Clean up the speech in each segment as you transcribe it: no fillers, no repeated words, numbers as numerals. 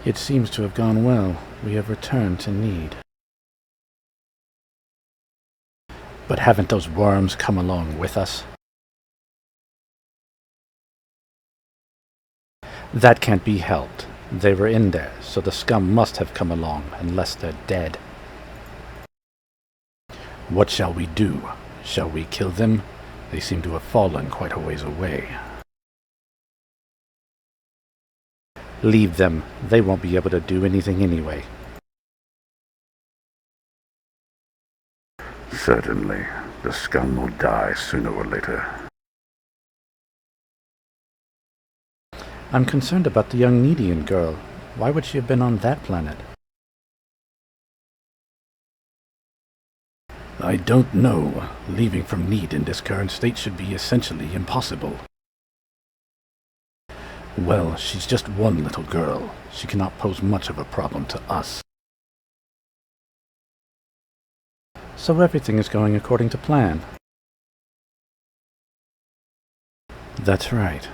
It seems to have gone well. We have returned to need. But haven't those worms come along with us? That can't be helped. They were in there, so the scum must have come along, unless they're dead. What shall we do? Shall we kill them? They seem to have fallen quite a ways away. Leave them. They won't be able to do anything anyway. Certainly. The scum will die sooner or later. I'm concerned about the young Needian girl. Why would she have been on that planet? I don't know. Leaving from Need in this current state should be essentially impossible. Well, she's just one little girl. She cannot pose much of a problem to us. So everything is going according to plan. That's right.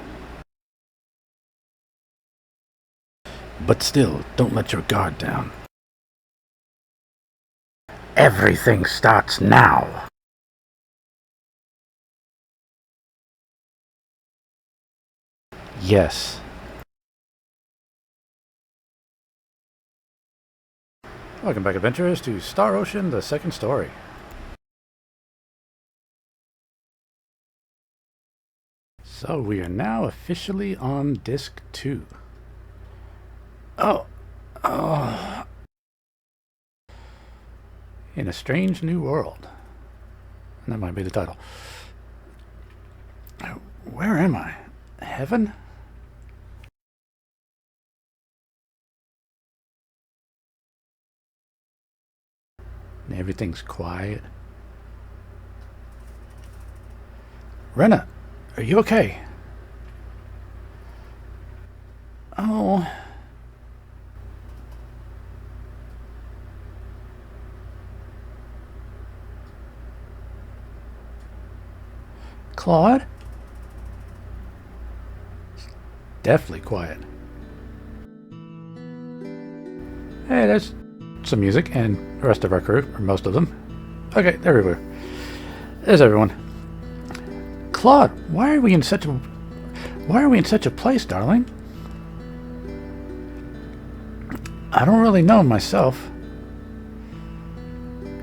But still, don't let your guard down. Everything starts now. Yes. Welcome back, adventurers, to Star Ocean, the second story. So we are now officially on Disc 2. Oh. In a strange new world. That might be the title. Where am I? Heaven? Everything's quiet. Rena, are you okay? Oh. Claude? Definitely quiet. Hey, there's some music and the rest of our crew, or most of them. Okay, there we are. There's everyone. Claude, why are we in such a place, darling? I don't really know myself.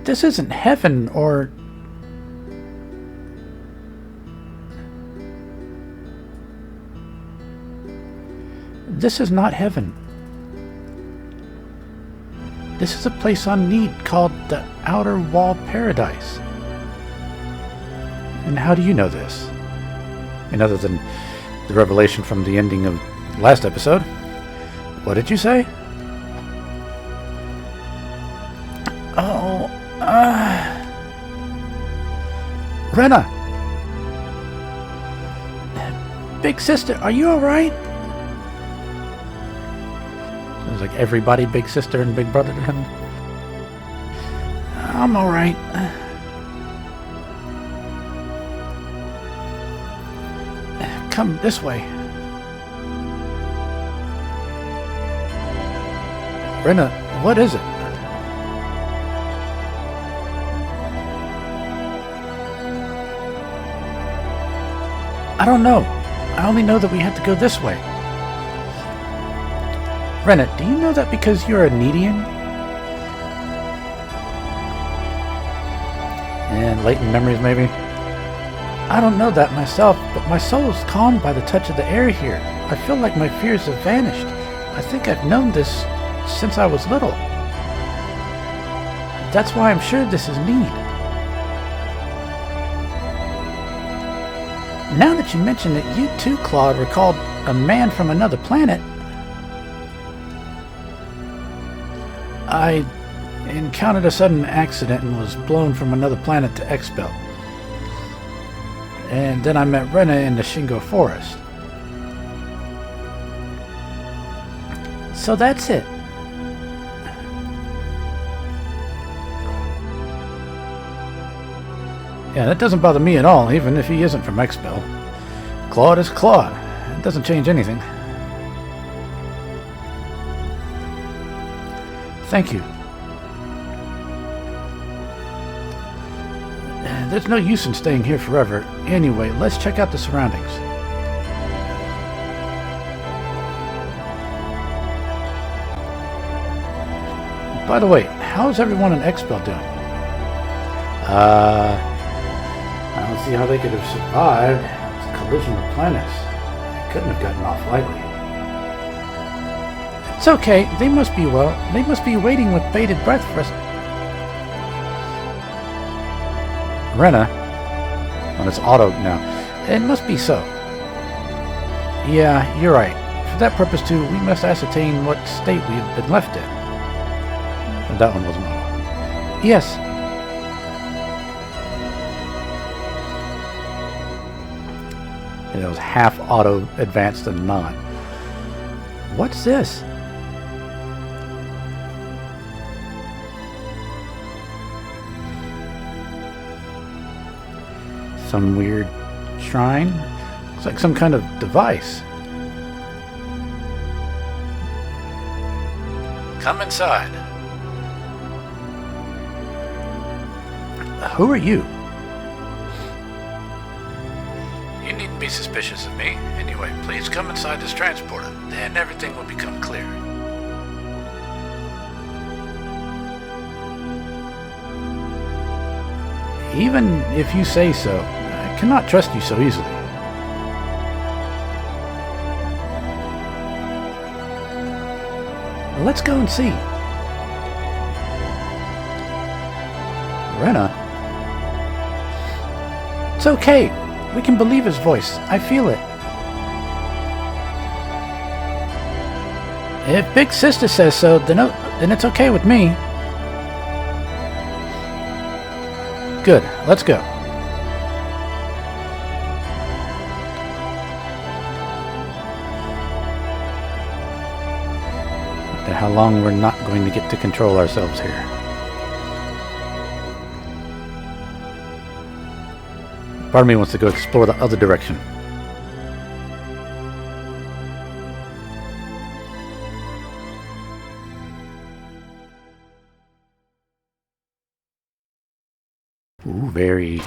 This isn't heaven or... This is not heaven. This is a place on Need called the Outer Wall Paradise. And how do you know this? And other than the revelation from the ending of last episode, what did you say? Oh, Rena! Big sister, are you alright? Sounds like everybody big sister and big brother to him. I'm alright. Come this way. Rena, what is it? I don't know. I only know that we have to go this way. Rena, do you know that because you're a Needian? And latent memories, maybe? I don't know that myself, but my soul is calmed by the touch of the air here. I feel like my fears have vanished. I think I've known this since I was little. That's why I'm sure this is Need. Now that you mention it, you too, Claude, recalled a man from another planet. I encountered a sudden accident and was blown from another planet to Expel. And then I met Rena in the Shingo Forest. So that's it. Yeah, that doesn't bother me at all, even if he isn't from Expel. Claude is Claude. It doesn't change anything. Thank you. There's no use in staying here forever. Anyway, let's check out the surroundings. By the way, how's everyone in Expel doing? I don't see how they could have survived. It's a collision of planets. They couldn't have gotten off lightly. It's okay. They must be well. They must be waiting with bated breath for us. Rena. Well, it's auto now. It must be so. Yeah, you're right. For that purpose, too, we must ascertain what state we have been left in. That one wasn't auto. Yes. It was half auto advanced and not. What's this? Some weird shrine? Looks like some kind of device. Come inside. Who are you? You needn't be suspicious of me. Anyway, please come inside this transporter. Then everything will become clear. Even if you say so, I cannot trust you so easily. Let's go and see. Rena? It's okay. We can believe his voice. I feel it. If Big Sister says so, then it's okay with me. Good. Let's go. Wonder how long we're not going to get to control ourselves here. Part of me wants to go explore the other direction. Ooh, very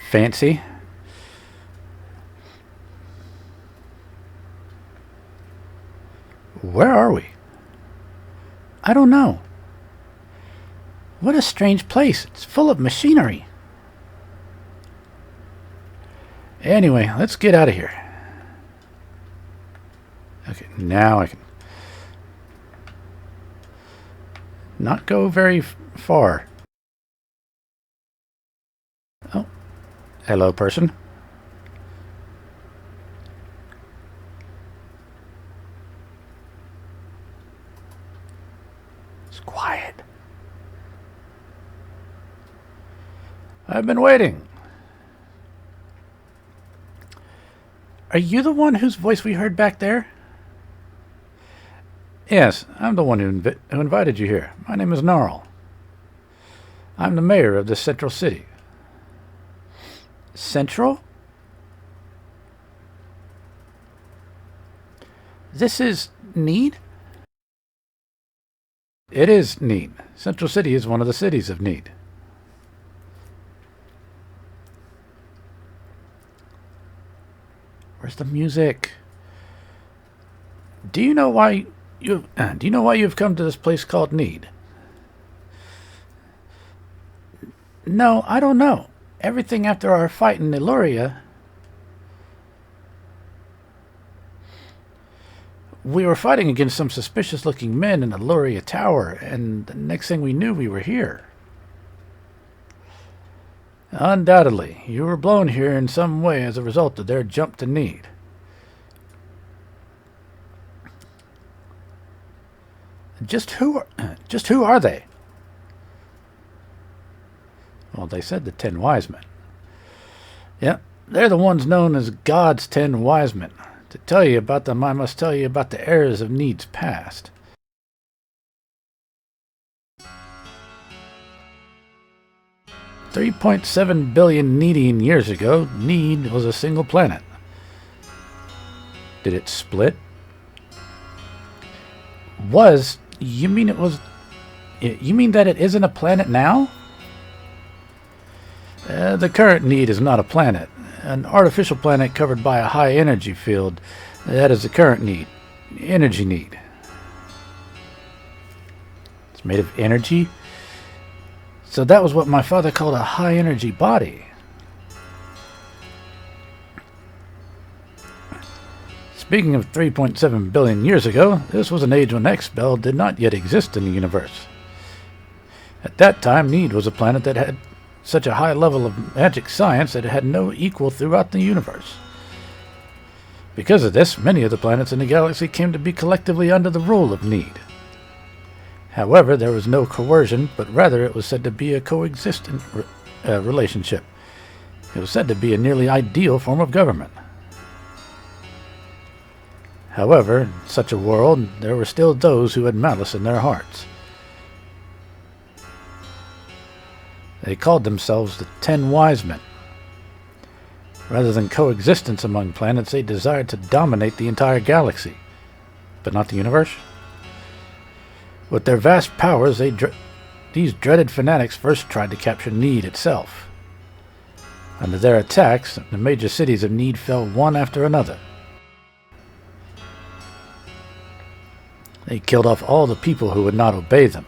fancy. Where are we? I don't know. What a strange place. It's full of machinery. Anyway, let's get out of here. Okay, now I can not go very far. Oh, hello, person. It's quiet. I've been waiting. Are you the one whose voice we heard back there? Yes, I'm the one who invited you here. My name is Gnarl. I'm the mayor of this central city. Central? This is Need? It is Need. Central City is one of the cities of Need. Where's the music? Do you know why you've come to this place called Need? No, I don't know. Everything after our fight in Eluria, we were fighting against some suspicious-looking men in Eluria Tower, and the next thing we knew, we were here. Undoubtedly, you were blown here in some way as a result of their jump to Need. Just who are they? Well, they said the 10 wise men. Yeah, they're the ones known as God's 10 wise men. To tell you about them, I must tell you about the errors of Need's past. $3.7 billion Needian years ago, Need was a single planet. Did it split? You mean it was You mean that it isn't a planet now? The current need is not a planet. An artificial planet covered by a high energy field. That is the current need. Energy need. It's made of energy? So that was what my father called a high energy body. Speaking of 3.7 billion years ago, this was an age when Expel did not yet exist in the universe. At that time, Need was a planet that had such a high level of magic science that it had no equal throughout the universe. Because of this, many of the planets in the galaxy came to be collectively under the rule of Need. However, there was no coercion, but rather it was said to be a coexistent relationship. It was said to be a nearly ideal form of government. However, in such a world, there were still those who had malice in their hearts. They called themselves the 10 Wise Men. Rather than coexistence among planets, they desired to dominate the entire galaxy, but not the universe. With their vast powers, these dreaded fanatics first tried to capture Need itself. Under their attacks, the major cities of Need fell one after another. They killed off all the people who would not obey them.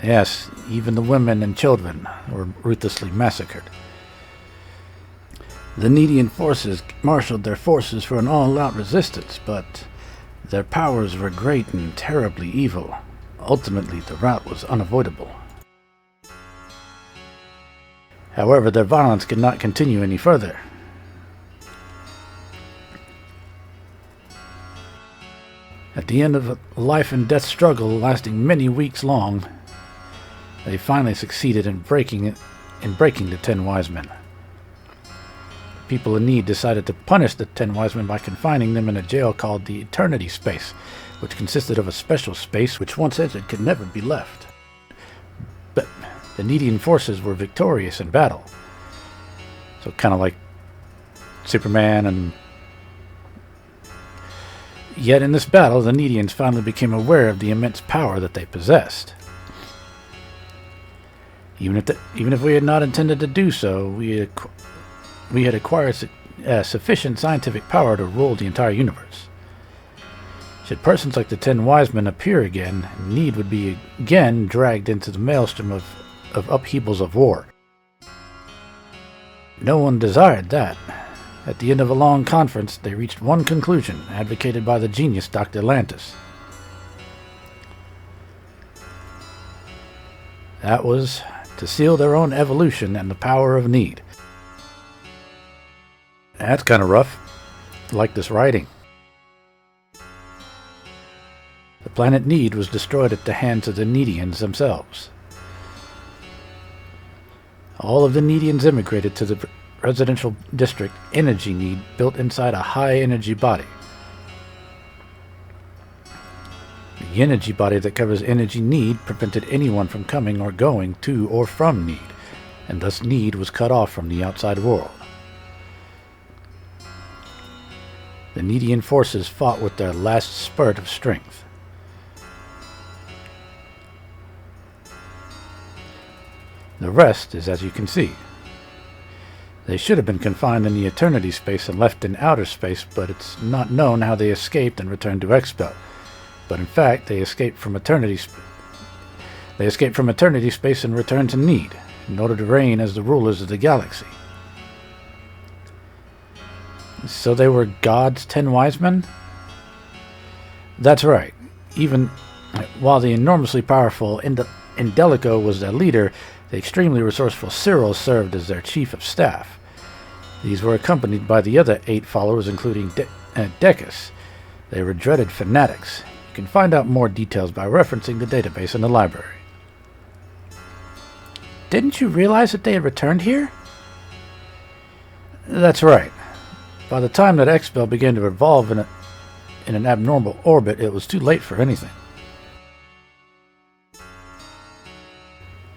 Yes, even the women and children were ruthlessly massacred. The Needian forces marshaled their forces for an all-out resistance, but their powers were great and terribly evil. Ultimately, the rout was unavoidable. However, their violence could not continue any further. At the end of a life-and-death struggle lasting many weeks long, they finally succeeded in breaking the 10 Wise Men. The people in Need decided to punish the 10 Wise Men by confining them in a jail called the Eternity Space, which consisted of a special space which once entered could never be left. But the Needian forces were victorious in battle. So kind of like Superman and... Yet in this battle, the Needians finally became aware of the immense power that they possessed. Even if we had not intended to do so, we had acquired sufficient scientific power to rule the entire universe. Should persons like the 10 Wise Men appear again, Need would be again dragged into the maelstrom of upheavals of war. No one desired that. At the end of a long conference, they reached one conclusion, advocated by the genius Dr. Lantis. That was to seal their own evolution and the power of Need. That's kind of rough. I like this writing. The planet Need was destroyed at the hands of the Needians themselves. All of the Needians immigrated to the residential district Energy Need built inside a high-energy body. The energy body that covers Energy Need prevented anyone from coming or going to or from Need, and thus Need was cut off from the outside world. The Needian forces fought with their last spurt of strength. The rest is as you can see. They should have been confined in the Eternity Space and left in outer space, but it's not known how they escaped and returned to Expel. But in fact, they escaped from Eternity Space and returned to Need, in order to reign as the rulers of the galaxy. So they were God's 10 Wise Men? That's right. Even while the enormously powerful Indelico was their leader, the extremely resourceful Cyril served as their chief of staff. These were accompanied by the other 8 followers, including Decus. They were dreaded fanatics. You can find out more details by referencing the database in the library. Didn't you realize that they had returned here? That's right. By the time that Expel began to revolve in an abnormal orbit, it was too late for anything.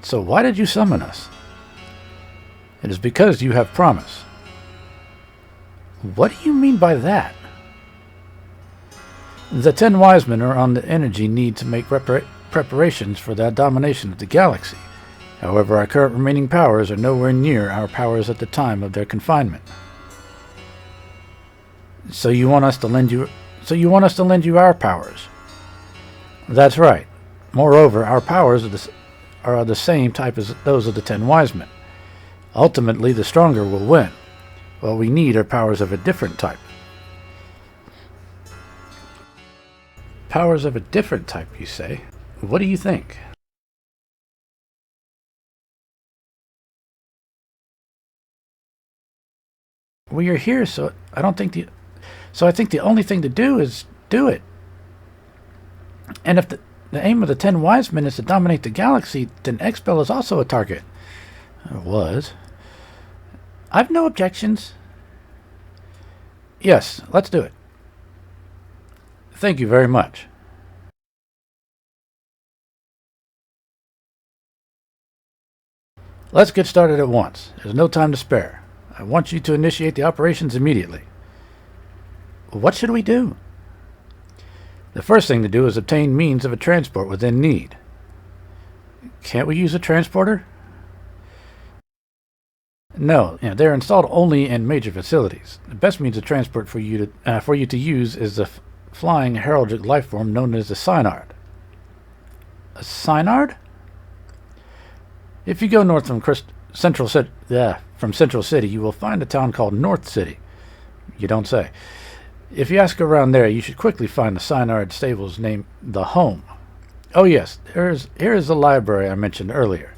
So why did you summon us? It is because you have promise. What do you mean by that? The 10 Wise Men are on the Energy Need to make preparations for the domination of the galaxy. However, our current remaining powers are nowhere near our powers at the time of their confinement. So you want us to lend you our powers? That's right. Moreover, our powers are the same type as those of the 10 wise men. Ultimately, the stronger will win. What we need are powers of a different type. Powers of a different type, you say? What do you think? We are here, so I think the only thing to do is do it. And if the aim of the 10 wise men is to dominate the galaxy, then Expel is also a target. It was. I've no objections. Yes, let's do it. Thank you very much. Let's get started at once. There's no time to spare. I want you to initiate the operations immediately. What should we do? The first thing to do is obtain means of a transport within need. Can't we use a transporter? No, they're installed only in major facilities. The best means of transport for you to use is the flying heraldic lifeform known as a synard. A synard? If you go north from Central City, you will find a town called North City. You don't say. If you ask around there, you should quickly find the synard stables named The Home. Oh yes, here is the library I mentioned earlier.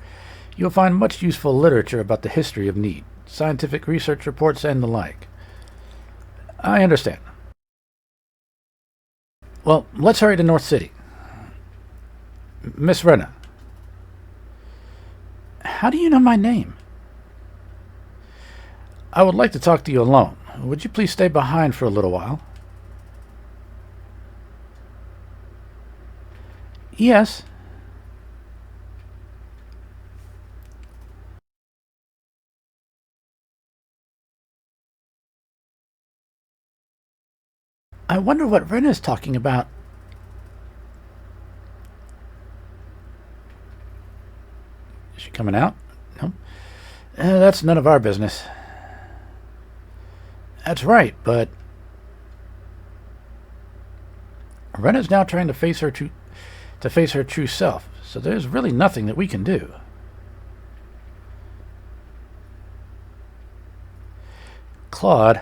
You will find much useful literature about the history of need, scientific research reports, and the like. I understand. Well, let's hurry to North City. Miss Renna. How do you know my name? I would like to talk to you alone. Would you please stay behind for a little while? Yes. I wonder what Ren is talking about. Is she coming out? No. That's none of our business. That's right, but Ren is now trying to face her true self, so there's really nothing that we can do. Claude.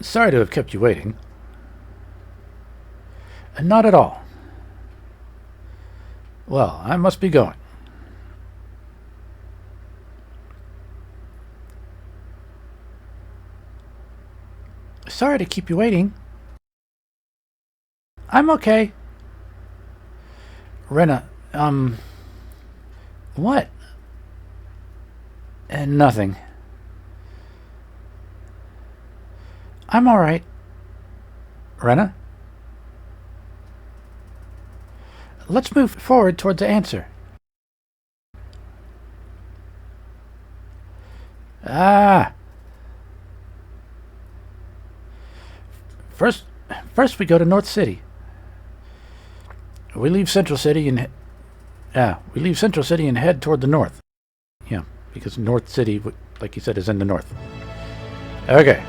Sorry to have kept you waiting. Not at all. Well, I must be going. Sorry to keep you waiting. I'm okay. Renna, what? Nothing. I'm alright. Renna? Let's move forward towards the answer. First we go to North City. We leave Central City and head toward the north. Yeah, because North City, like you said, is in the north. Okay.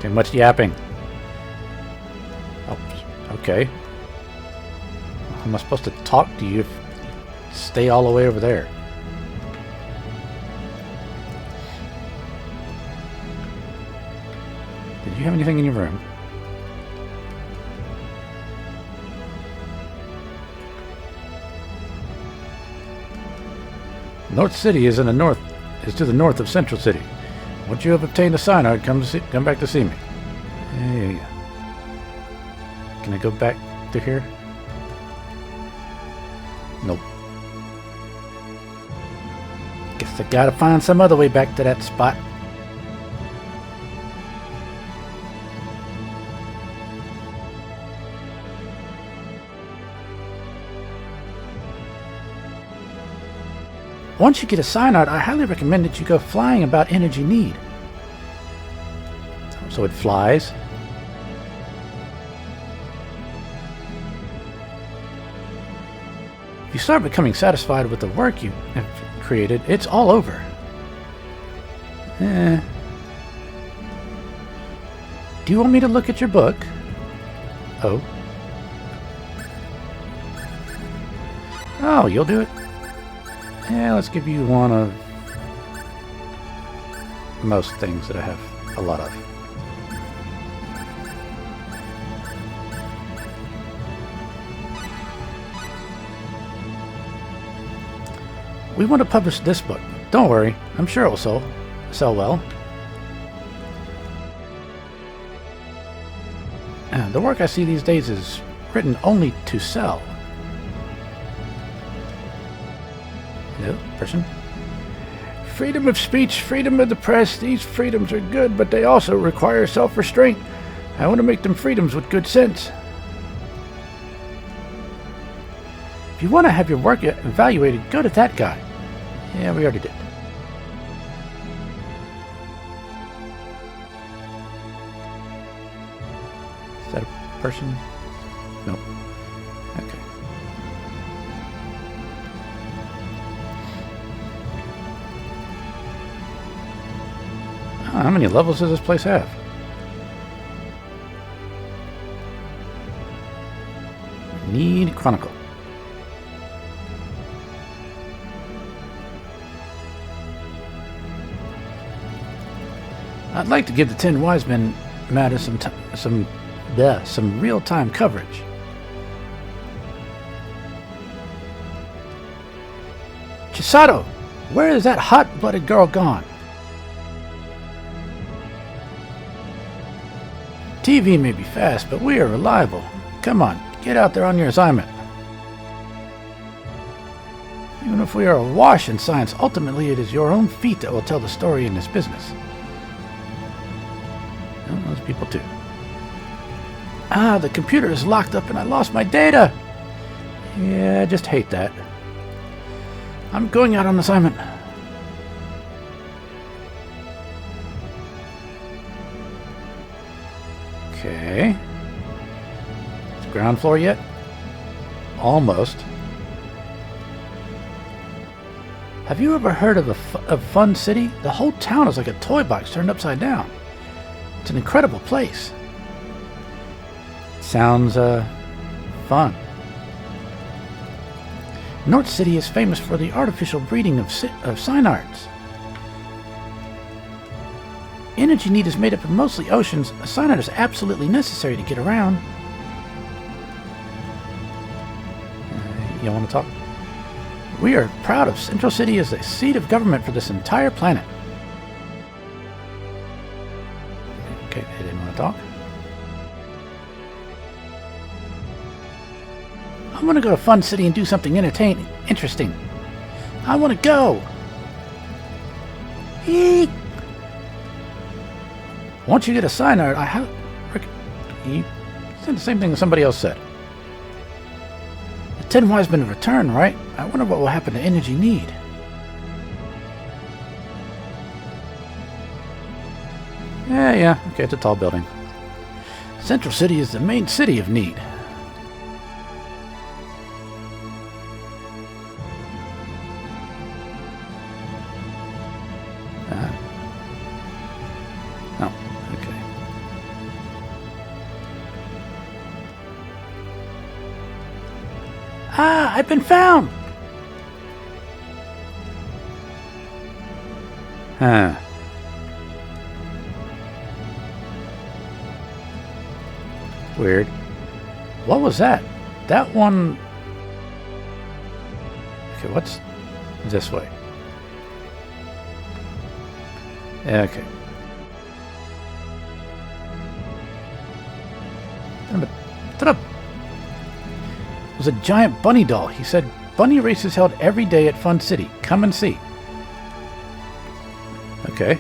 Too much yapping. Oh, okay. How am I supposed to talk to you if you stay all the way over there? Did you have anything in your room? North City is to the north of Central City. Once you have obtained the synard, come back to see me. Yeah. Can I go back to here? Nope. Guess I gotta find some other way back to that spot. Once you get a sign out, I highly recommend that you go flying about energy need. So it flies. If you start becoming satisfied with the work you have created, it's all over. Do you want me to look at your book? Oh. Oh, you'll do it? Yeah, let's give you one of most things that I have a lot of. We want to publish this book. Don't worry, I'm sure it will sell well. The work I see these days is written only to sell. No, person. Freedom of speech, freedom of the press, these freedoms are good, but they also require self-restraint. I want to make them freedoms with good sense. If you want to have your work evaluated, go to that guy. Yeah, we already did. Is that a person? Nope. Okay. How many levels does this place have? Need Chronicle. I'd like to give the 10 Wise Men matter some real-time coverage. Chisato, where is that hot-blooded girl gone? TV may be fast, but we are reliable. Come on, get out there on your assignment. Even if we are awash in science, ultimately it is your own feet that will tell the story in this business. And those people too. Ah, the computer is locked up and I lost my data! Yeah, I just hate that. I'm going out on assignment. Okay. Is the ground floor yet? Almost. Have you ever heard of a fun city? The whole town is like a toy box turned upside down. It's an incredible place. Sounds, fun. North City is famous for the artificial breeding of cynards. Energy need is made up of mostly oceans. A cynard is absolutely necessary to get around. You want to talk? We are proud of Central City as the seat of government for this entire planet. Okay, they didn't want to talk. I want to go to Fun City and do something interesting. I want to go. Eek. Once you get a cynard, he said the same thing that somebody else said. The 10 Wise Men return, right? I wonder what will happen to energy need. Yeah, okay, it's a tall building. Central City is the main city of need. Ah, I've been found! Huh. Weird. What was that? That one... Okay, what's this way? Okay. Ta-da! It was a giant bunny doll. He said, bunny races held every day at Fun City. Come and see. Okay.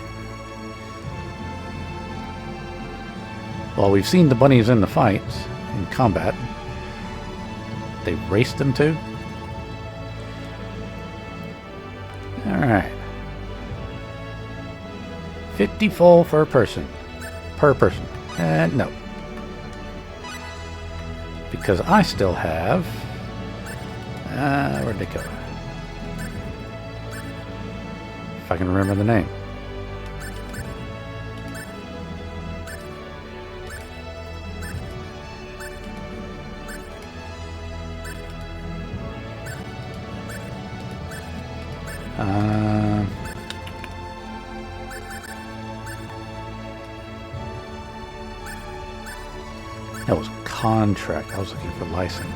Well, we've seen the bunnies in the fights, in combat. They raced them too. 50 full for a person. Per person. No. Because I still have... where'd they go? If I can remember the name. That was contract. I was looking for license.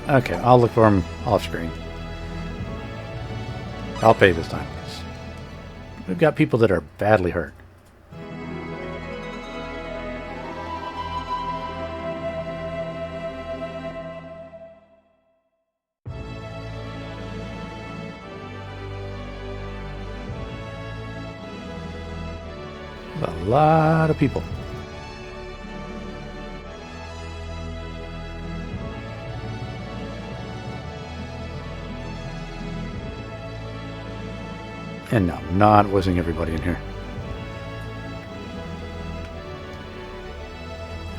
Okay, I'll look for him off screen. I'll pay this time. We've got people that are badly hurt. A lot of people. And no, not whizzing everybody in here.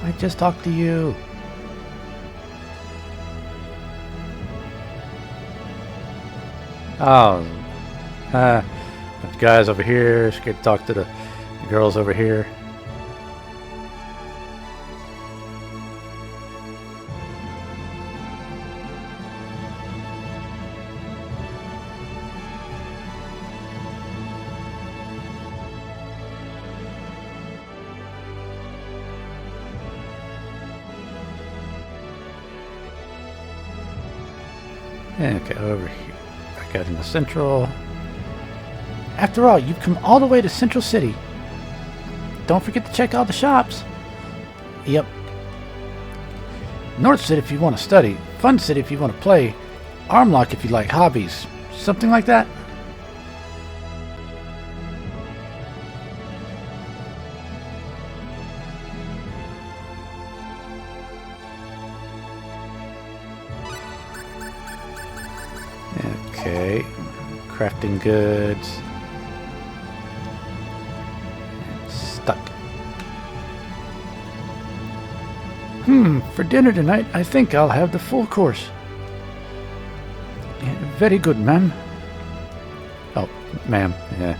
I just talked to you. Oh, the guys over here, scared to talk to the girls over here. Okay, over here. Back out in the central. After all, you've come all the way to Central City. Don't forget to check out the shops. Yep. North City if you want to study. Fun City if you want to play. Armlock if you like hobbies. Something like that. Okay. Crafting goods. Stuck. For dinner tonight, I think I'll have the full course. Yeah, very good, ma'am. Oh, ma'am, yeah.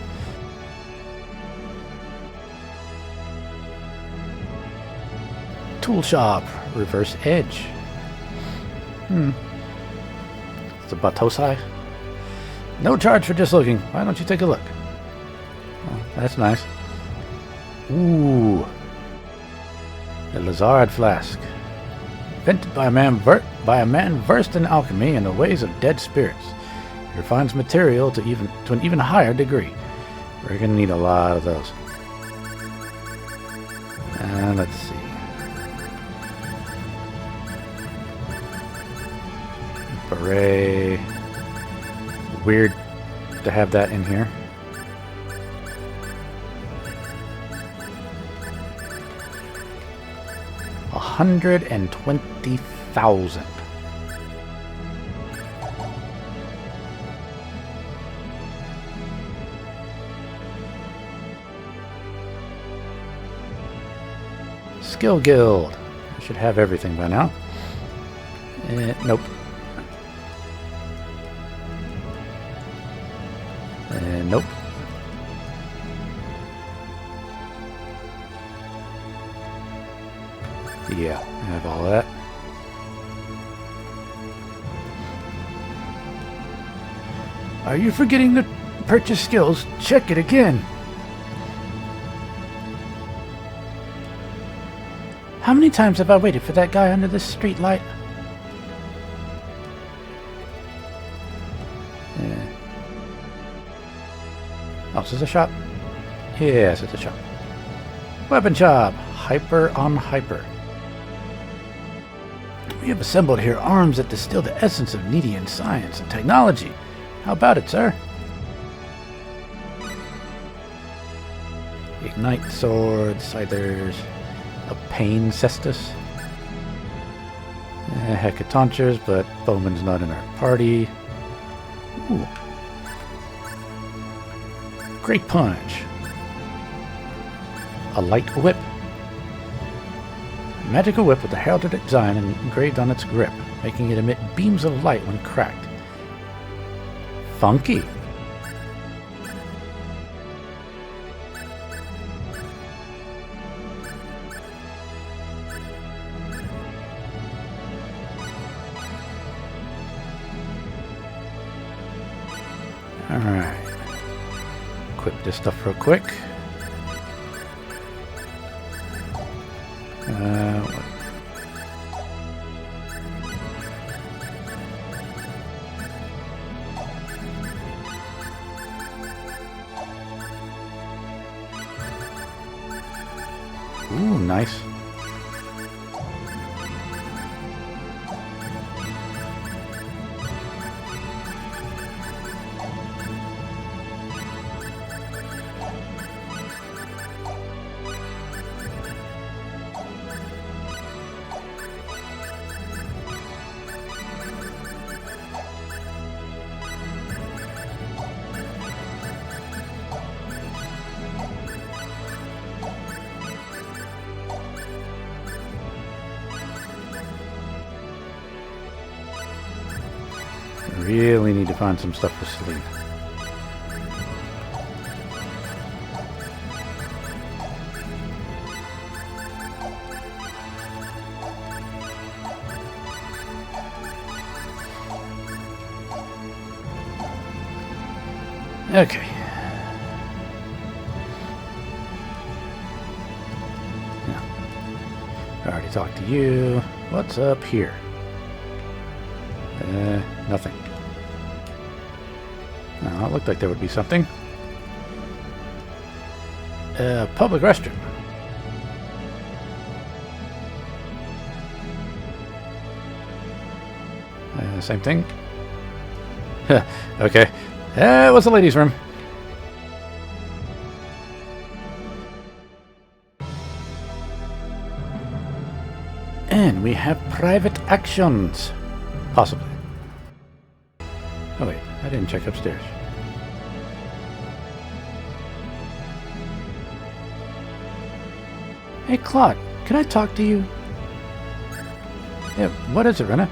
Tool shop, reverse edge. It's a Batosai. No charge for just looking. Why don't you take a look? Oh, that's nice. Ooh. The Lazard flask. Invented by a man versed in alchemy and the ways of dead spirits. It refines material to an even higher degree. We're gonna need a lot of those. And let's see. Beret. Weird to have that in here. $120,000. Skill Guild. I should have everything by now. Nope. Nope. Yeah, I have all that. Are you forgetting to purchase skills? Check it again. How many times have I waited for that guy under this street light? Yeah. Oh, is this a shop? Yes, it's a shop. Weapon shop. Hyper on hyper. We have assembled here arms that distill the essence of Needian science and technology. How about it, sir? Ignite sword, Scyther's a pain cestus. Hecatontures, but Bowman's not in our party. Ooh. Great punch. A light whip. A magical whip with a heraldic design engraved on its grip, making it emit beams of light when cracked. Funky. Alright. Equip this stuff real quick. What? Ooh, nice. Really need to find some stuff for sleep. Okay. Yeah. I already talked to you. What's up here? Nothing. No, it looked like there would be something. Public restroom. Same thing. Okay. It was the ladies' room. And we have private actions. Possibly. Oh wait, I didn't check upstairs. Hey Claude, can I talk to you? Yeah, what is it, Rena?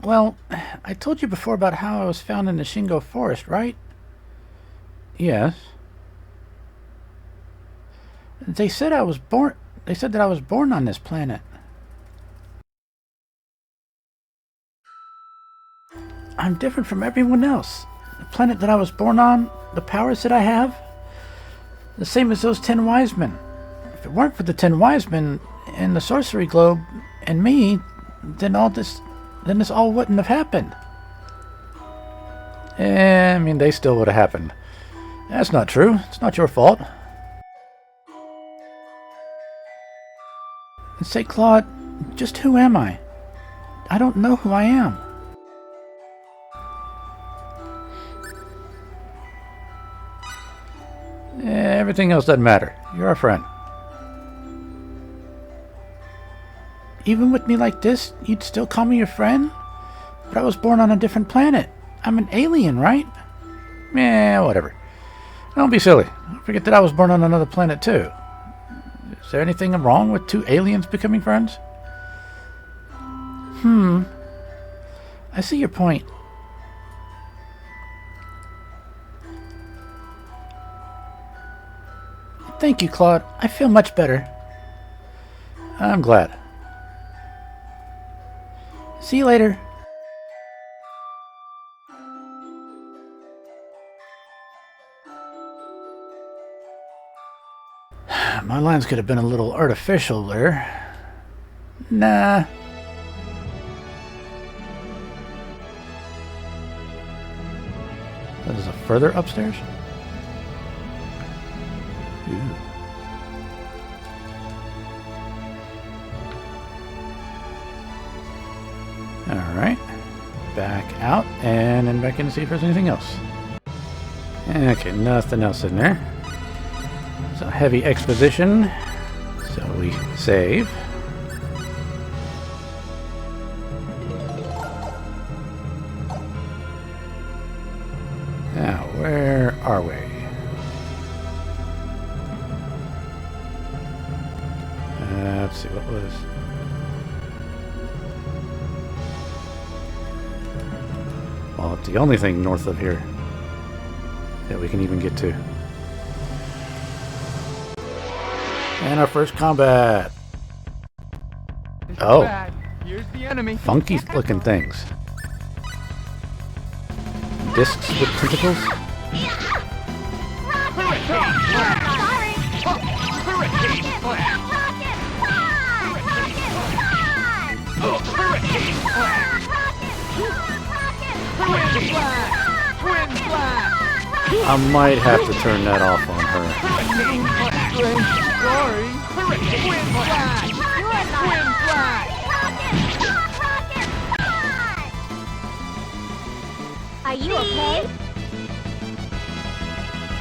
Well, I told you before about how I was found in the Shingo forest, right? Yes. They said I was born... They said that I was born on this planet. I'm different from everyone else. The planet that I was born on, the powers that I have, the same as those 10 wise men. If it weren't for the 10 wise men and the sorcery globe and me, then this all wouldn't have happened. I mean, they still would have happened. That's not true. It's not your fault. And say, Claude, just who am I? I don't know who I am. Everything else doesn't matter. You're our friend. Even with me like this, you'd still call me your friend? But I was born on a different planet. I'm an alien, right? Whatever. Don't be silly. Don't forget that I was born on another planet, too. Is there anything wrong with two aliens becoming friends? I see your point. Thank you, Claude. I feel much better. I'm glad. See you later. My lines could have been a little artificial there. Nah. That is a further upstairs? Ooh. Alright. back out and then back in to see if there's anything else. Okay, nothing else in there. So heavy exposition. So we save. Now, where are we? Let's see, what was... Well, it's the only thing north of here that we can even get to. And our first combat. Oh, here's the enemy. funky looking things. Discs with tentacles. I might have to turn that off on her. Are you okay?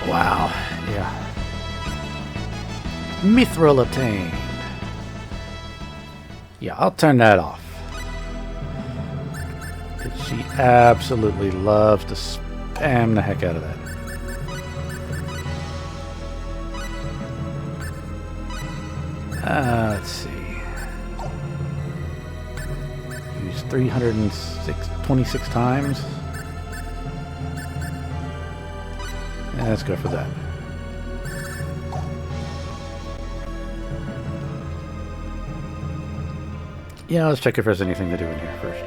Wow, yeah. Mithril obtained. Yeah, I'll turn that off. She absolutely loves to spam the heck out of that. Let's see. Use 326 times. Let's go for that. Yeah, let's check if there's anything to do in here first.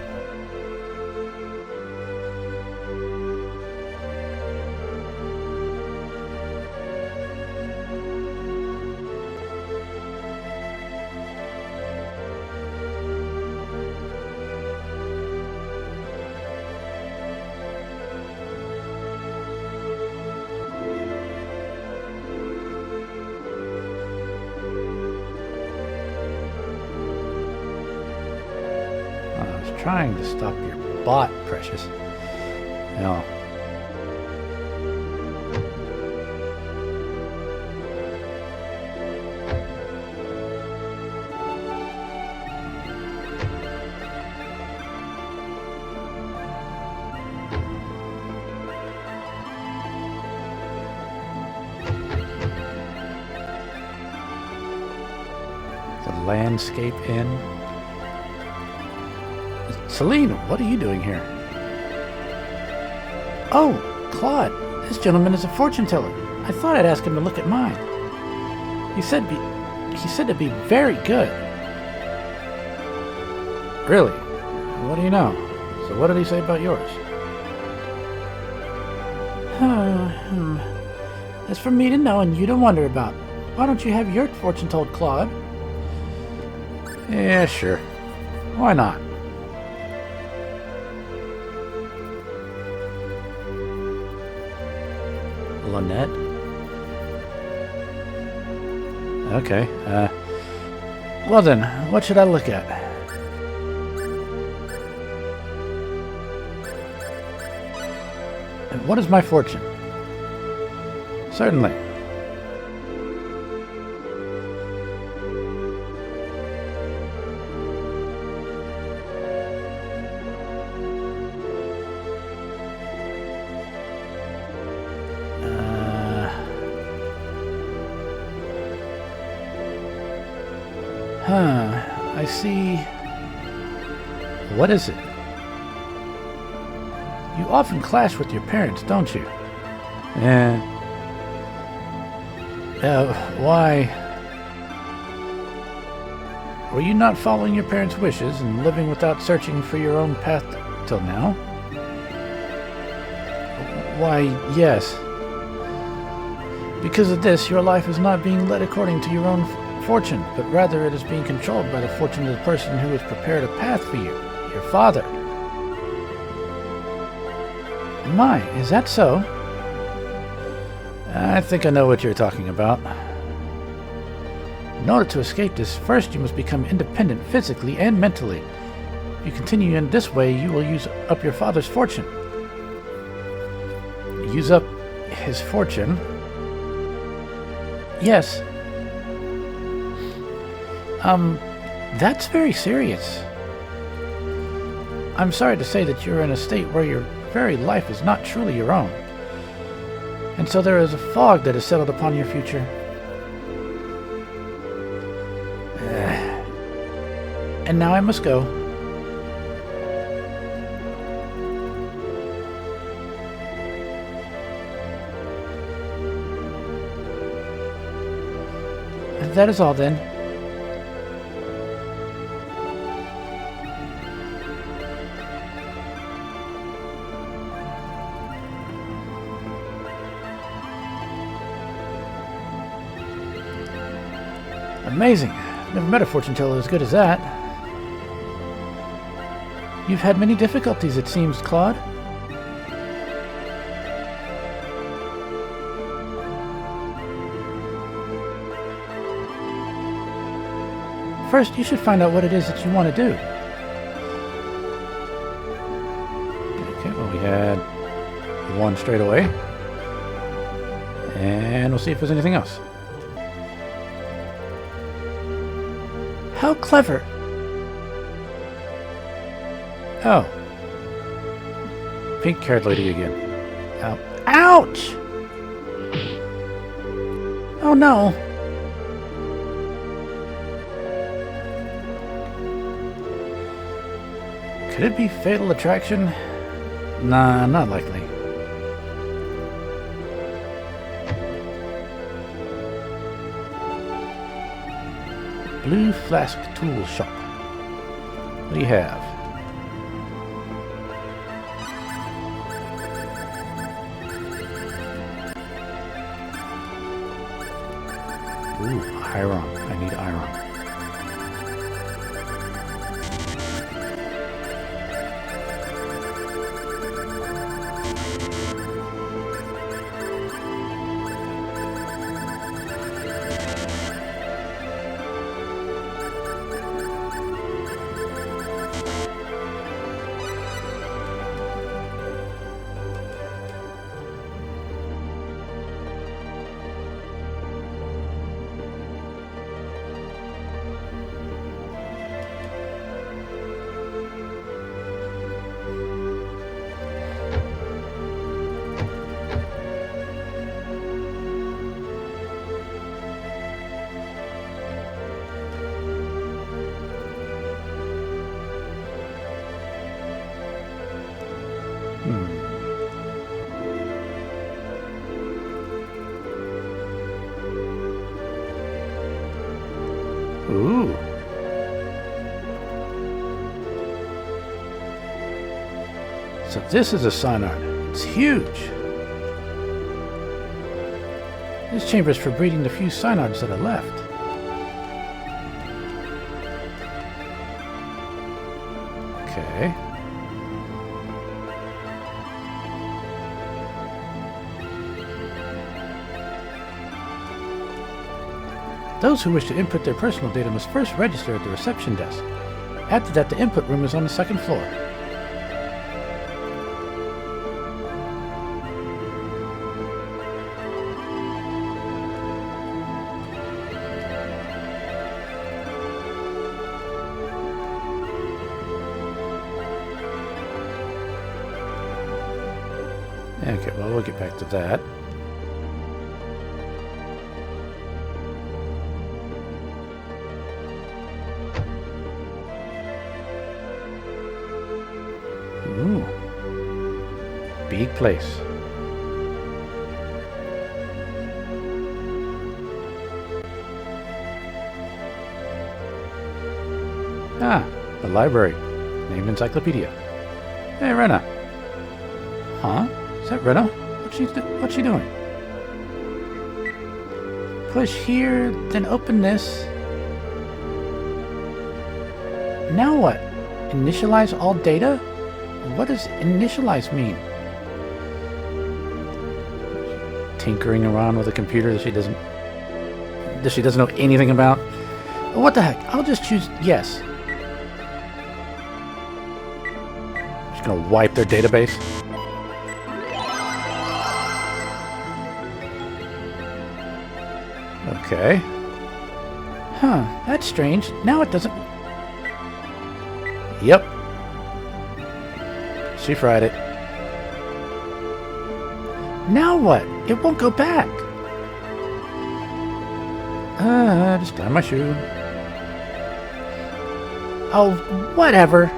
Trying to stop your bot, precious. No. The landscape inn. Celine, what are you doing here? Oh, Claude, this gentleman is a fortune teller. I thought I'd ask him to look at mine. He said to be very good. Really? What do you know? So what did he say about yours? That's for me to know and you to wonder about. Why don't you have your fortune told, Claude? Yeah, sure. Why not? Lynette? Okay, well then, what should I look at? And what is my fortune? Certainly. I see. What is it? You often clash with your parents, don't you? Why? Were you not following your parents' wishes and living without searching for your own path till now? Why, yes. Because of this, your life is not being led according to your own fortune, but rather it is being controlled by the fortune of the person who has prepared a path for you, your father. My, is that so? I think I know what you're talking about. In order to escape this, first you must become independent physically and mentally. If you continue in this way, you will use up your father's fortune. Use up his fortune? Yes. That's very serious. I'm sorry to say that you're in a state where your very life is not truly your own. And so there is a fog that has settled upon your future. And now I must go. That is all then. Amazing. Never met a fortune teller as good as that. You've had many difficulties, it seems, Claude. First, you should find out what it is that you want to do. Okay, well, we had one straight away. And we'll see if there's anything else. How clever. Oh. Pink-haired lady again. Ow. Ouch! Oh no. Could it be Fatal Attraction? Nah, not likely. Blue Flask Tool Shop. What do you have? Ooh, iron. I need iron. Ooh. So this is a synod. It's huge. This chamber is for breeding the few synods that are left. Okay. Those who wish to input their personal data must first register at the reception desk. After that, the input room is on the second floor. Okay, well, we'll get back to that. Ooh. Big place. Ah, the library. Named encyclopedia. Hey, Rena. Huh? Is that Rena? What's she doing? Push here, then open this. Now what? Initialize all data? What does initialize mean? Tinkering around with a computer that she doesn't know anything about? What the heck? I'll just choose yes. Just gonna wipe their database. Okay. Huh, that's strange. Now it doesn't... Yep. She fried it. Now what? It won't go back. Just tie my shoe. Oh, whatever.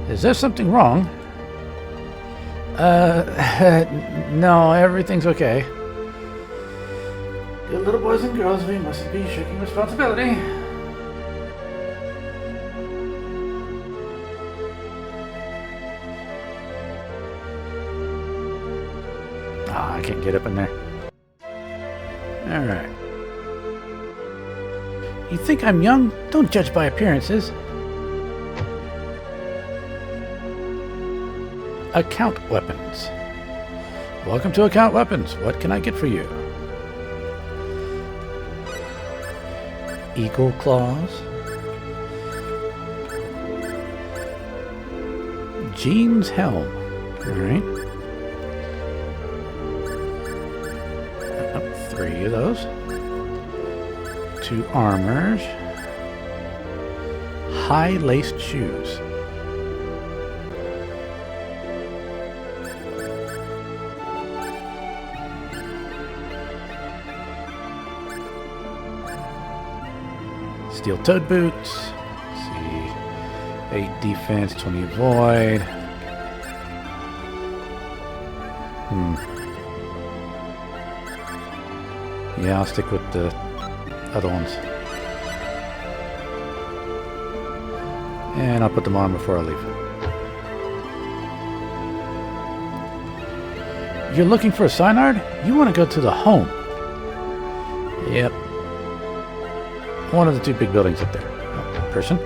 Is there something wrong? No, everything's okay. Good little boys and girls, we mustn't be shirking responsibility. I can't get up in there. Alright. You think I'm young? Don't judge by appearances. Account weapons. Welcome to Account Weapons. What can I get for you? Eagle claws. Jean's helm. Alright. 3 of those. 2 armors. High-laced shoes. Steel-toed boots. Let's see. 8 defense, 20 avoid. Yeah, I'll stick with the other ones. And I'll put them on before I leave. You're looking for a Synard? You want to go to the home. Yep. One of the 2 big buildings up there. Oh, person.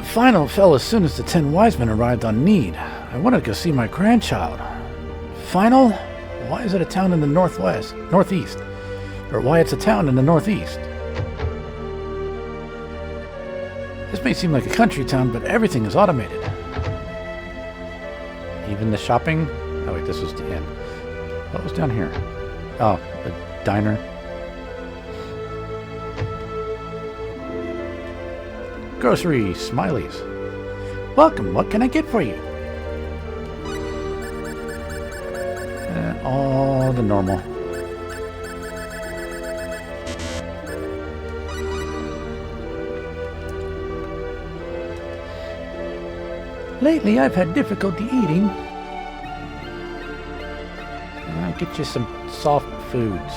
Final fell as soon as the 10 wise men arrived on Need. I wanted to go see my grandchild. Final? Why is it a town in the northeast? Or why it's a town in the northeast? This may seem like a country town, but everything is automated. Even the shopping? Oh wait, this was the end. What was down here? Oh, a diner. Grocery, smileys. Welcome, what can I get for you? All the normal. Lately, I've had difficulty eating. I'll get you some soft foods.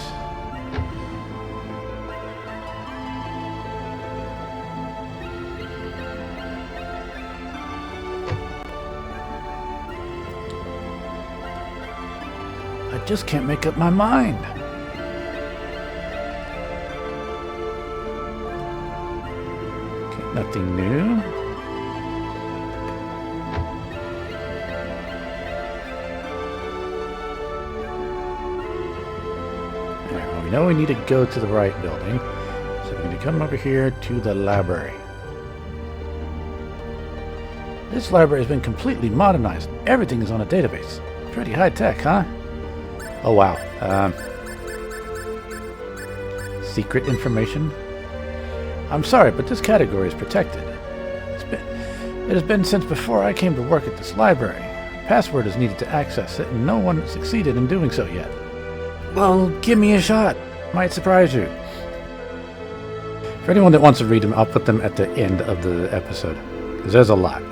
I just can't make up my mind. Okay, nothing new. We know we need to go to the right building, so we're going to come over here to the library. This library has been completely modernized. Everything is on a database. Pretty high tech, huh? Oh wow. Secret information? I'm sorry, but this category is protected. It has been since before I came to work at this library. Password is needed to access it, and no one succeeded in doing so yet. Well, give me a shot. Might surprise you. For anyone that wants to read them, I'll put them at the end of the episode, because there's a lot.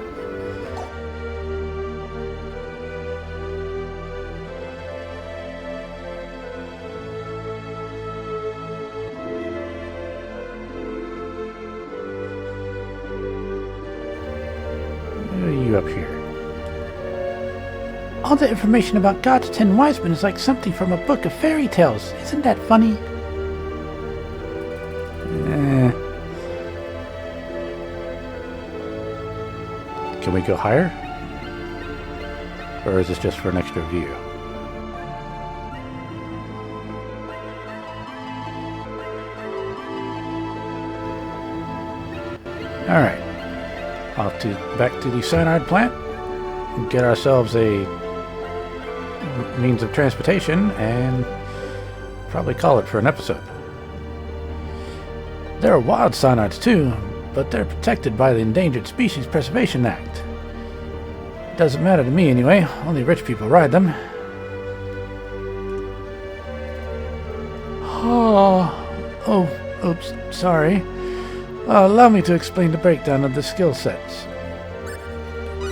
What are you up here? All the information about God's 10 wise men is like something from a book of fairy tales. Isn't that funny? Can we go higher? or is this just for an extra view? Alright. Back to the cyanide plant. Get ourselves a means of transportation and probably call it for an episode. There are wild cyanides too, but they're protected by the Endangered Species Preservation Act. Doesn't matter to me anyway, only rich people ride them. Oops, sorry. Allow me to explain the breakdown of the skill sets.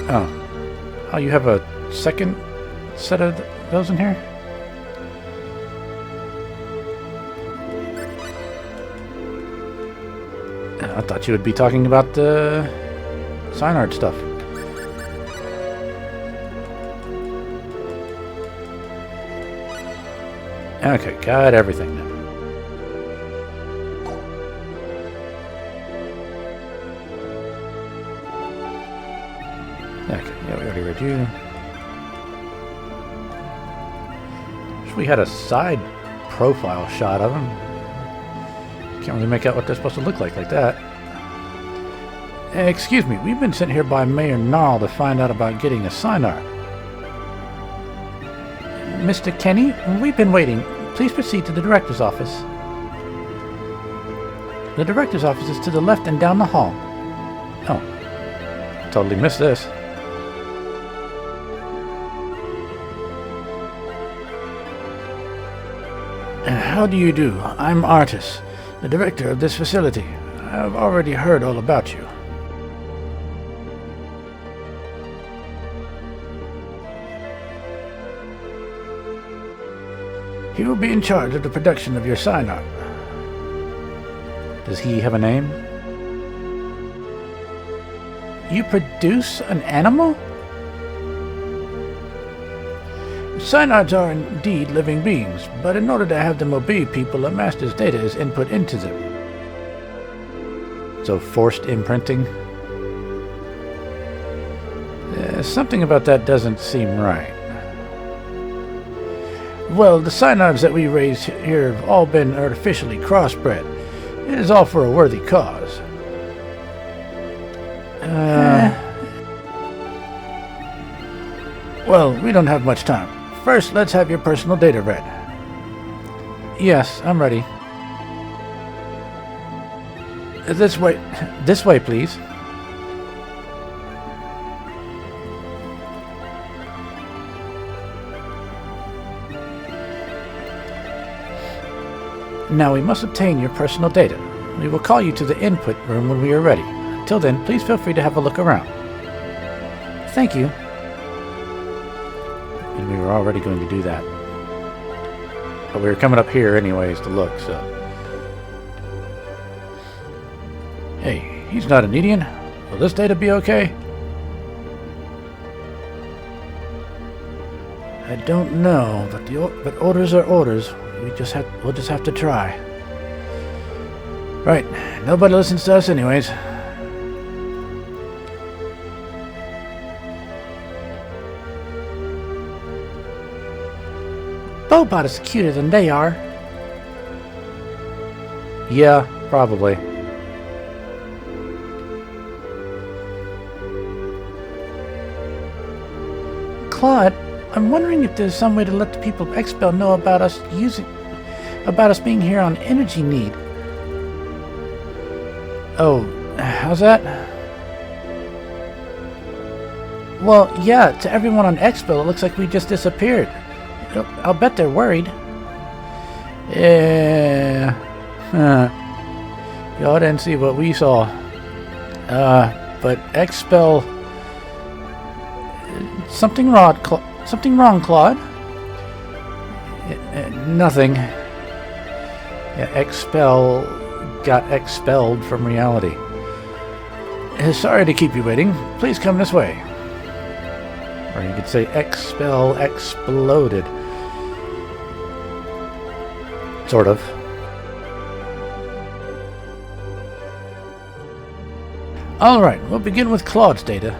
Oh, you have a second set of those in here? I thought you would be talking about the cyanide stuff. Okay, got everything now. Okay, yeah, we already read you. Wish we had a side profile shot of him. Can't really make out what they're supposed to look like that. Excuse me, we've been sent here by Mayor Gnarl to find out about getting a cyanide. Mr. Kenny, we've been waiting. Please proceed to the director's office. The director's office is to the left and down the hall. Oh, totally missed this. How do you do? I'm Artis, the director of this facility. I've already heard all about you. He will be in charge of the production of your cyanide. Does he have a name? You produce an animal? Cyanides are indeed living beings, but in order to have them obey people, a master's data is input into them. So forced imprinting? Something about that doesn't seem right. Well, the cyanides that we raise here have all been artificially crossbred. It is all for a worthy cause. Well, we don't have much time. First, let's have your personal data read. Yes, I'm ready. This way, please. Now we must obtain your personal data. We will call you to the input room when we are ready. Until then, please feel free to have a look around. Thank you. And we were already going to do that. But we were coming up here anyways to look, so... Hey, he's not an idiot. Will this data be okay? I don't know, but orders are orders. We'll just have to try. Right, nobody listens to us anyways. Bobot is cuter than they are. Yeah, probably. Claude, I'm wondering if there's some way to let the people of Expel know about us being here on energy need. Oh, how's that? Well, yeah, to everyone on Expel, it looks like we just disappeared. I'll bet they're worried. Yeah. Y'all didn't see what we saw. But Expel... Something wrong, Claude? Nothing. Yeah, Expel got expelled from reality. Sorry to keep you waiting. Please come this way. Or you could say Expel exploded. Sort of. Alright, we'll begin with Claude's data.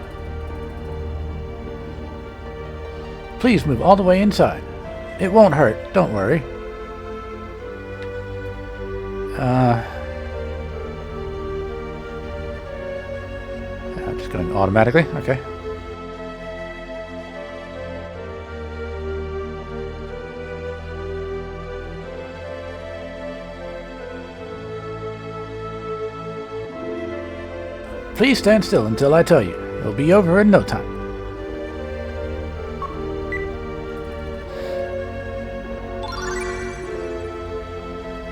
Please move all the way inside. It won't hurt, don't worry. I'm just going automatically, okay. Please stand still until I tell you. It'll be over in no time.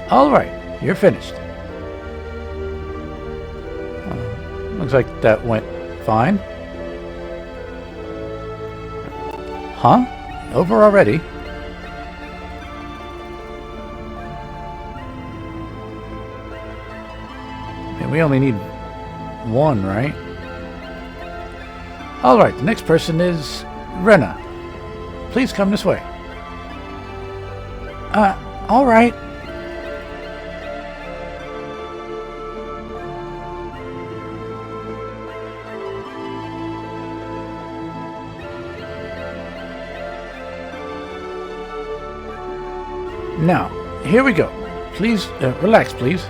Alright, you're finished. Looks like that went fine. Huh? Over already? And we only need one, right? Alright, the next person is Rena. Please come this way. Alright. Now, here we go. Please, relax, please.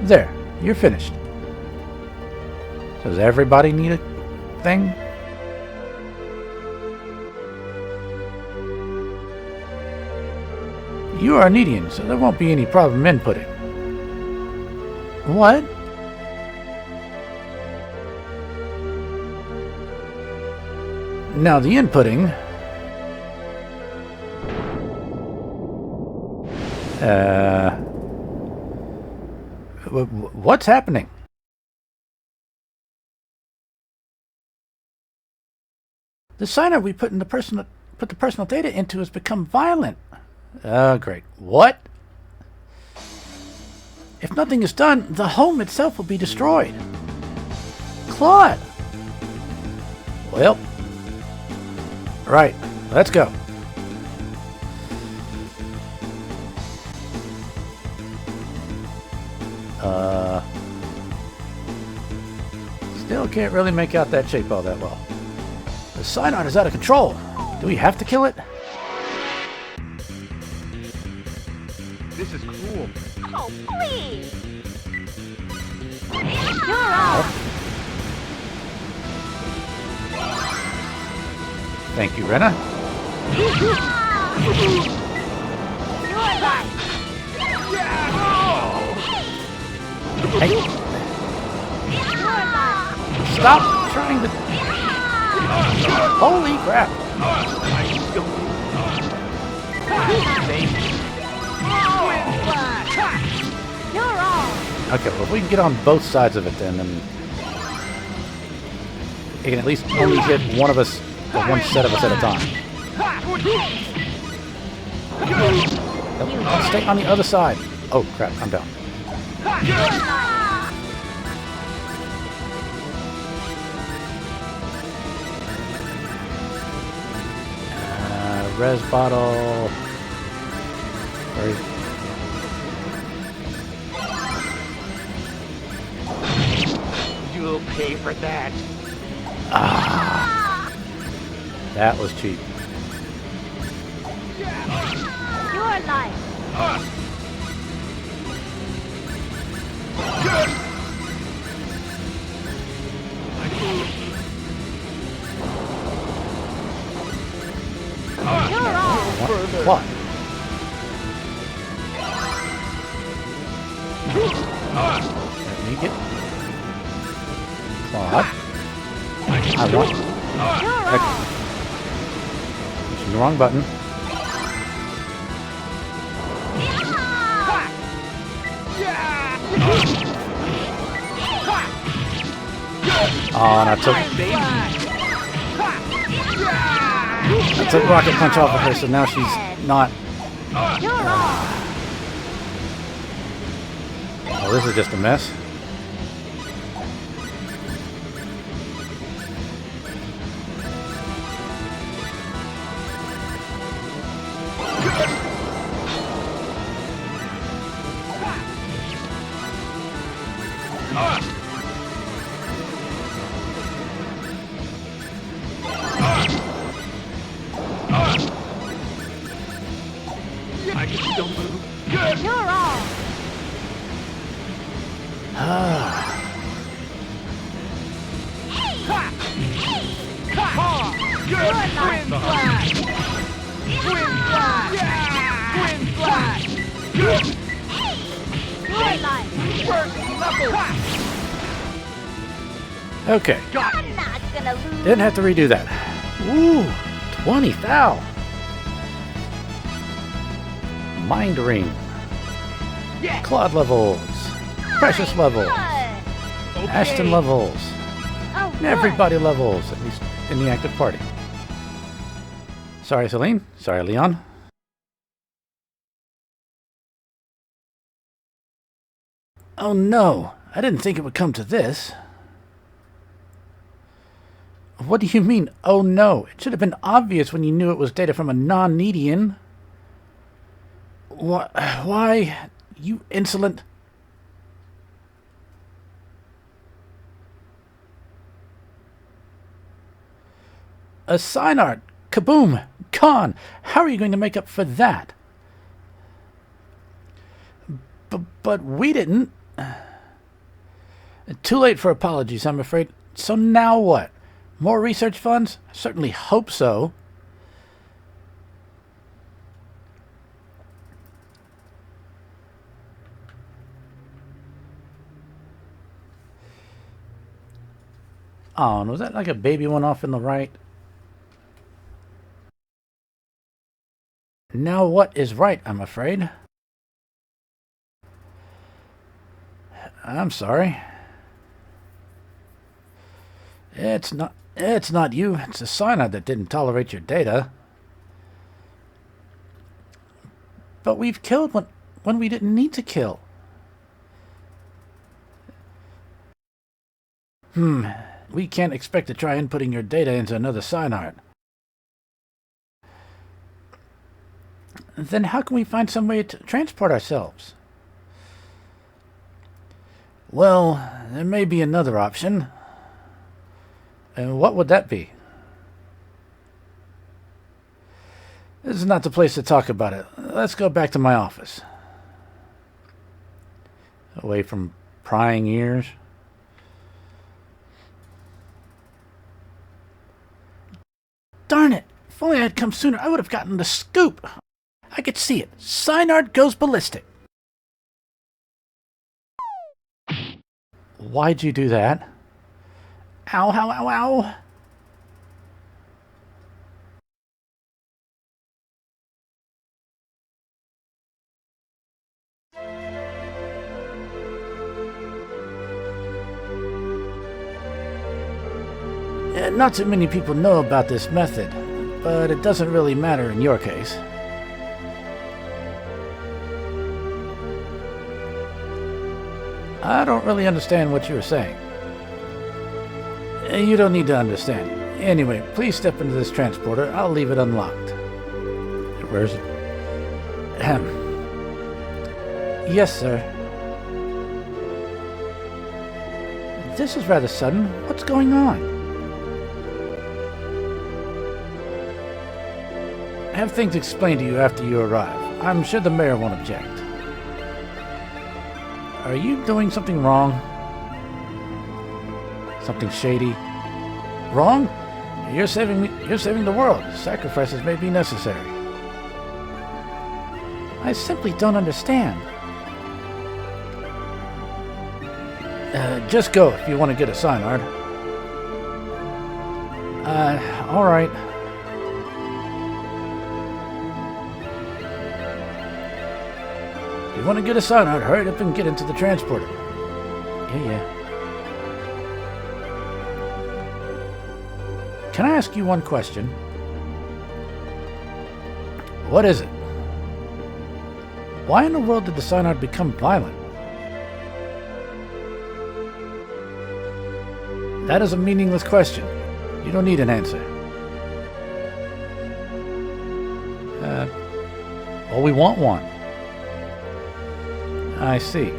There, you're finished. Does everybody need a thing? You are an Edian, so there won't be any problem inputting. What? Now the inputting... what's happening? The signer we put the personal data into has become violent. Great. What? If nothing is done, the home itself will be destroyed. Claude! Well... Right, let's go. Still can't really make out that shape all that well. The sign art is out of control. Do we have to kill it? This is cool. Oh, please! You're off! Thank you, Rena. You're right! Hey, You're right! stop trying to... Holy crap! You're on! Okay, well, if we can get on both sides of it then it can at least only hit one of us, or one set of us at a time. Nope, stay on the other side. Oh crap, I'm down. Res bottle. Where is... You'll pay for that. Ah, that was cheap. Your life! You're on! What? Let me get... Claude. I want... You're on! Pushing the wrong button. Oh, and I took rocket punch off of her, so now she's not... You're on! Oh, this is just a mess. Good twin flash! Twin flash! Twin flash! Good! Your life. First knuckle! Okay. I'm not gonna lose. Didn't have to redo that. Ooh, 20 foul. Mind ring. Yeah! Claude levels. Precious levels. Good. Ashton levels. Oh, And good. everybody levels, at least in the active party. Sorry, Celine. Sorry, Leon. Oh no, I didn't think it would come to this. What do you mean, oh no? It should have been obvious when you knew it was data from a non-Nedian. Why, you insolent... A sign art! Kaboom! Gone! How are you going to make up for that? But we didn't... Too late for apologies, I'm afraid. So now what? More research funds? I certainly hope so. Oh, and was that like a baby one off in the right? Now what is right, I'm afraid. I'm sorry. It's not you. It's the cyanide that didn't tolerate your data. But we've killed when we didn't need to kill. We can't expect to try inputting your data into another cyanide. Then how can we find some way to transport ourselves? Well, there may be another option. And what would that be? This is not the place to talk about it. Let's go back to my office. Away from prying ears. Darn it! If only I had come sooner, I would have gotten the scoop. I could see it. Cynard goes ballistic. Why'd you do that? Ow, ow, ow, ow. Not too many people know about this method, but it doesn't really matter in your case. I don't really understand what you were saying. You don't need to understand. Anyway, please step into this transporter. I'll leave it unlocked. Where is it? Ahem. Yes, sir. This is rather sudden. What's going on? Have things explained to you after you arrive. I'm sure the mayor won't object. Are you doing something wrong? Something shady? Wrong? You're saving me. You're saving the world. Sacrifices may be necessary. I simply don't understand. Just go if you want to get a cyanide. All right. If you want to get a cyanide, hurry up and get into the transporter. Yeah. Can I ask you one question? What is it? Why in the world did the cyanide become violent? That is a meaningless question. You don't need an answer. Well, we want one. I see.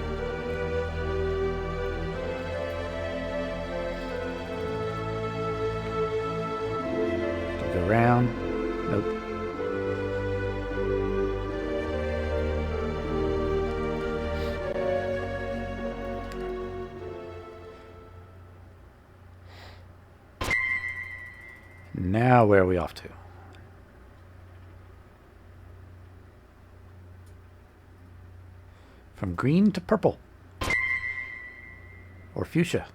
Go around. Nope. Now where are we off to? From green to purple. Or fuchsia.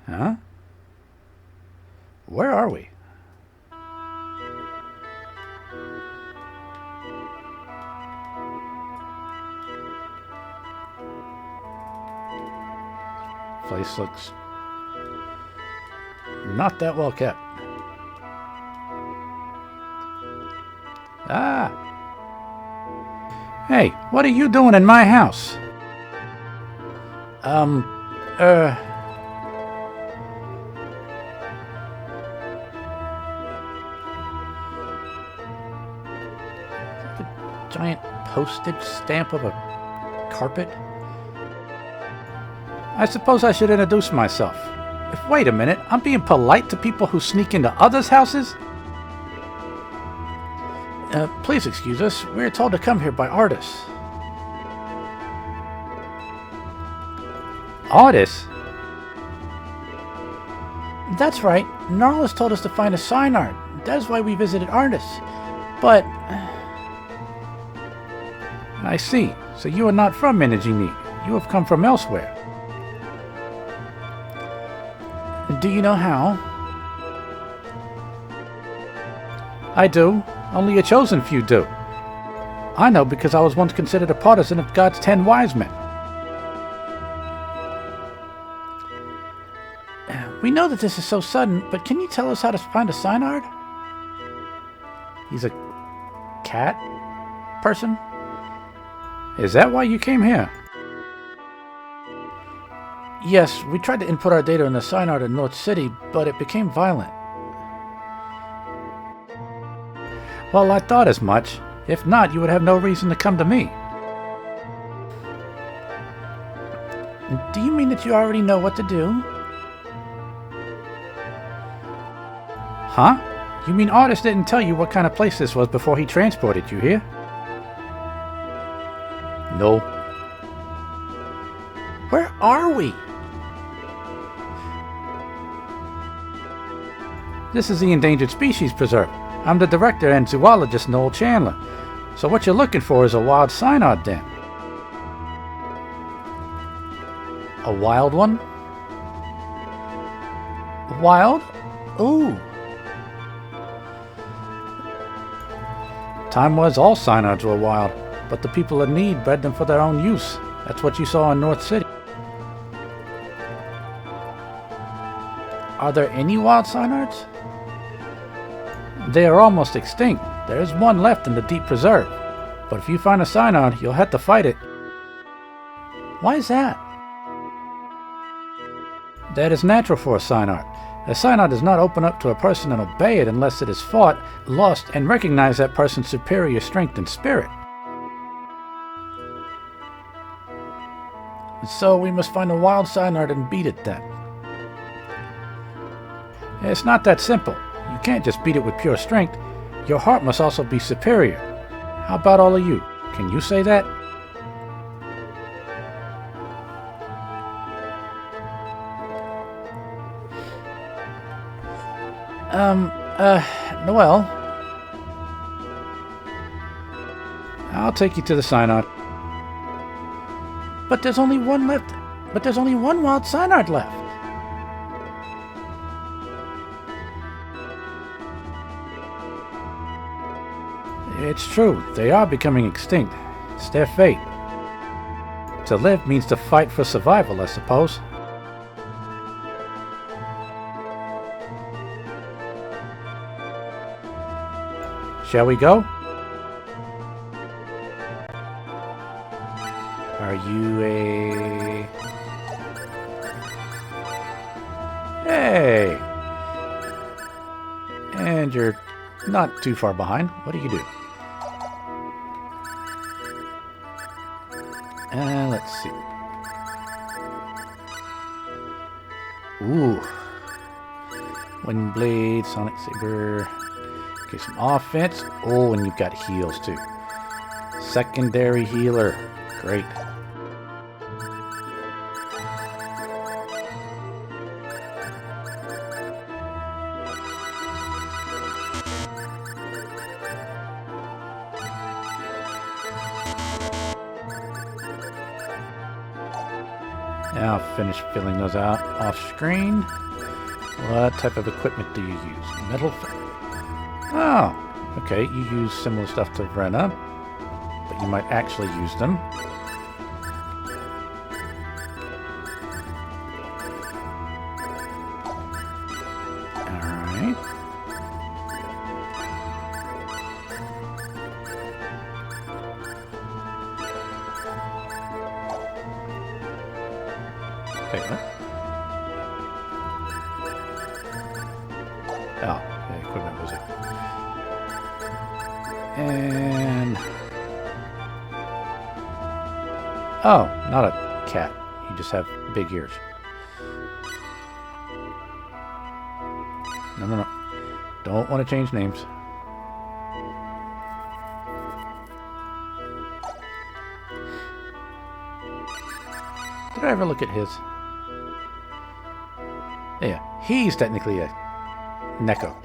Huh? Where are we? Place looks not that well kept. Ah! Hey, what are you doing in my house? Giant postage stamp of a carpet? I suppose I should introduce myself. Wait a minute, I'm being polite to people who sneak into others' houses? Please excuse us, we're told to come here by artists. Artists? That's right, Gnarl has told us to find a sign art. That's why we visited artists. But... I see. So you are not from Minajini. You have come from elsewhere. Do you know how? I do. Only a chosen few do. I know because I was once considered a partisan of God's 10 wise men. We know that this is so sudden, but can you tell us how to find a sign art? He's a cat person? Is that why you came here? Yes, we tried to input our data in the sign art in North City, but it became violent. Well, I thought as much. If not, you would have no reason to come to me. Do you mean that you already know what to do? Huh? You mean Artist didn't tell you what kind of place this was before he transported you here? No. Where are we? This is the Endangered Species Preserve. I'm the director and zoologist Noel Chandler. So what you're looking for is a wild sign art den. A wild one? Wild? Ooh. Time was all sign arts were wild, but the people in need bred them for their own use. That's what you saw in North City. Are there any wild sign arts? They are almost extinct. There is one left in the deep preserve. But if you find a sign art, you'll have to fight it. Why is that? That is natural for a sign art. A sign art does not open up to a person and obey it unless it is fought, lost, and recognize that person's superior strength and spirit. So we must find a wild sign art and beat it then. It's not that simple. You can't just beat it with pure strength. Your heart must also be superior. How about all of you? Can you say that? Well, I'll take you to the sign art. But there's only one left. But there's only one wild sign art left. It's true, they are becoming extinct. It's their fate. To live means to fight for survival, I suppose. Shall we go? Are you a... Hey! And you're not too far behind. What do you do? Let's see. Ooh. Wind Blade, Sonic Saber. Okay, some offense. Oh, and you've got heals too. secondary healer. Great. Now I'll finish filling those out off screen. What type of equipment do you use? Metal. Oh, okay. You use similar stuff to Rena, but you might actually use them. Alright. Wait, what? Oh, the equipment was it. And... oh, not a cat. You just have big ears. No, no, no. Don't want to change names. Did I ever look at his? Yeah, he's technically a Neko.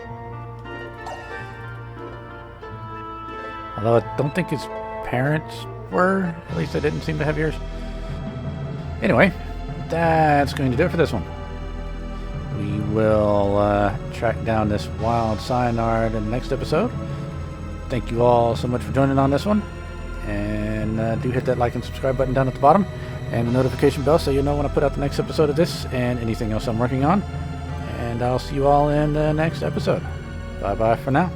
Although I don't think his parents were. At least they didn't seem to have ears. Anyway, that's going to do it for this one. We will track down this wild cyanide in the next episode. Thank you all so much for joining on this one. And do hit that like and subscribe button down at the bottom. And the notification bell so you know when I put out the next episode of this and anything else I'm working on. And I'll see you all in the next episode. Bye-bye for now.